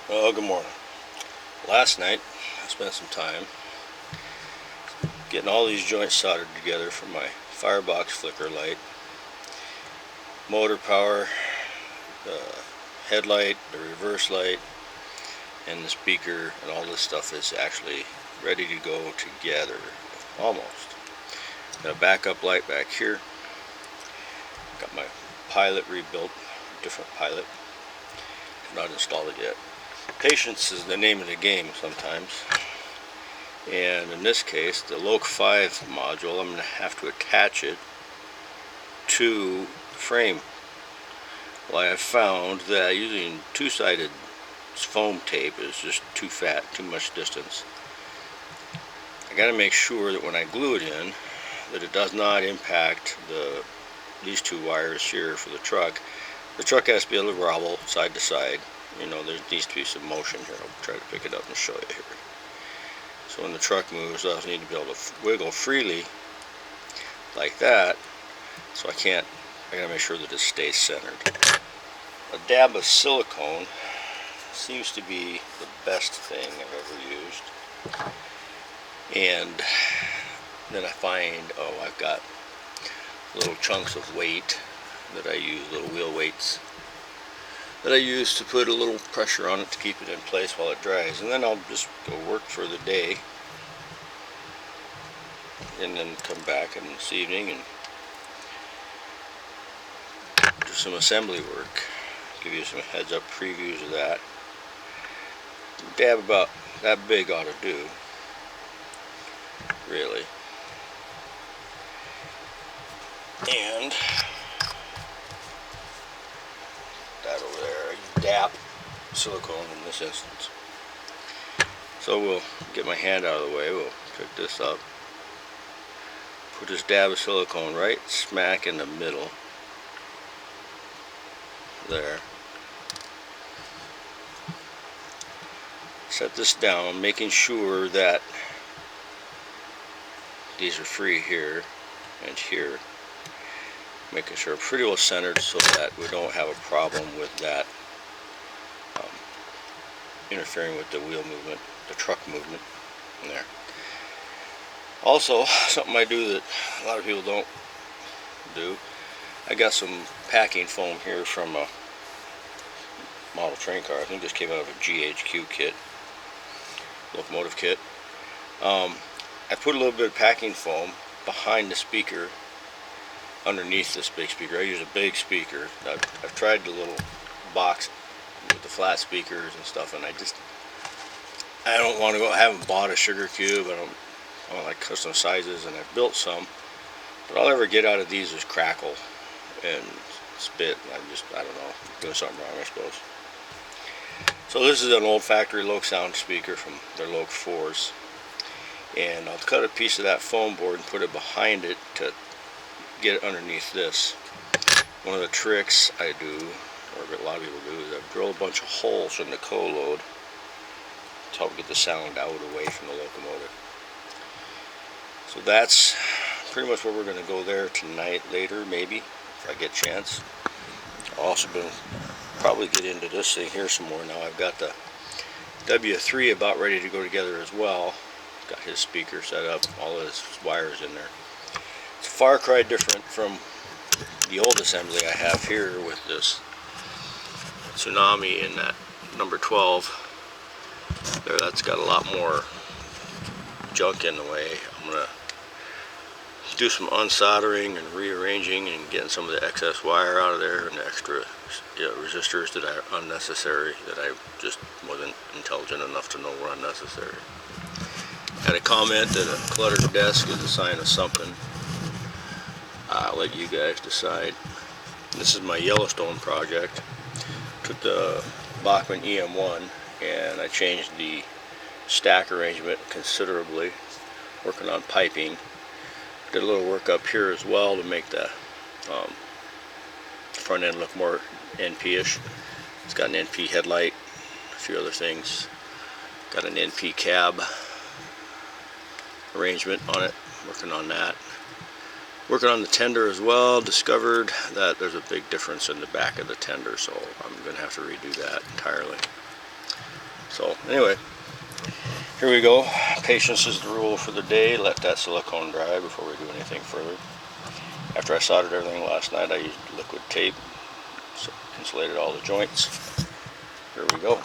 Well, good morning. Last night I spent some time getting all these joints soldered together for my firebox flicker light, motor power, the headlight, the reverse light, and the speaker, and all this stuff is actually ready to go together, almost. Got a backup light back here. Got my pilot rebuilt, different pilot. Not installed it yet. Patience is the name of the game sometimes, and in this case the Loc 5 module, I'm going to have to attach it to the frame. Well, I have found that using two-sided foam tape is just too fat, too much distance. I got to make sure that when I glue it in that it does not impact these two wires here for the truck. The truck has to be able to wobble side to side. You know, there needs to be some motion here. I'll try to pick it up and show you here. So when the truck moves, I need to be able to wiggle freely like that. So I gotta make sure that it stays centered. A dab of silicone seems to be the best thing I've ever used. And then I find, I've got little chunks of weight that I use, little wheel weights that I use to put a little pressure on it to keep it in place while it dries. And then I'll just go work for the day and then come back in this evening and do some assembly work. Give you some heads up previews of that. Dab about that big ought to do, really. And that over there, I dab silicone in this instance. So we'll get my hand out of the way, we'll pick this up, put this dab of silicone right smack in the middle there. Set this down, making sure that these are free here and here. Making sure pretty well centered so that we don't have a problem with that interfering with the wheel movement, the truck movement in there. Also, something I do that a lot of people don't do, I got some packing foam here from a model train car. I think this came out of a GHQ kit, locomotive kit. I put a little bit of packing foam behind the speaker, underneath this big speaker. I use a big speaker. I've tried the little box with the flat speakers and stuff, and I don't want to go. I haven't bought a sugar cube. I don't like custom sizes, and I've built some, but all I ever get out of these is crackle and spit. I don't know, doing something wrong, I suppose. So this is an old factory Loksound speaker from their Loc 4s, and I'll cut a piece of that foam board and put it behind it to get it underneath this. One of the tricks I do, or a lot of people do, is I drill a bunch of holes from the co-load to help get the sound out away from the locomotive. So that's pretty much where we're going to go there tonight, later maybe, if I get a chance. I'll also probably get into this thing here some more now. I've got the W3 about ready to go together as well. Got his speaker set up, all his wires in there. It's a far cry different from the old assembly I have here with this Tsunami in that number 12. There, that's got a lot more junk in the way. I'm going to do some unsoldering and rearranging and getting some of the excess wire out of there and the extra resistors that are unnecessary, that I just wasn't intelligent enough to know were unnecessary. Had a comment that a cluttered desk is a sign of something. I'll let you guys decide. This is my Yellowstone project. Took the Bachmann EM1 and I changed the stack arrangement considerably, working on piping. Did a little work up here as well to make the front end look more NP-ish. It's got an NP headlight, a few other things. Got an NP cab arrangement on it, working on that. Working on the tender as well, discovered that there's a big difference in the back of the tender, so I'm going to have to redo that entirely. So anyway, here we go. Patience is the rule for the day. Let that silicone dry before we do anything further. After I soldered everything last night, I used liquid tape, so insulated all the joints. Here we go.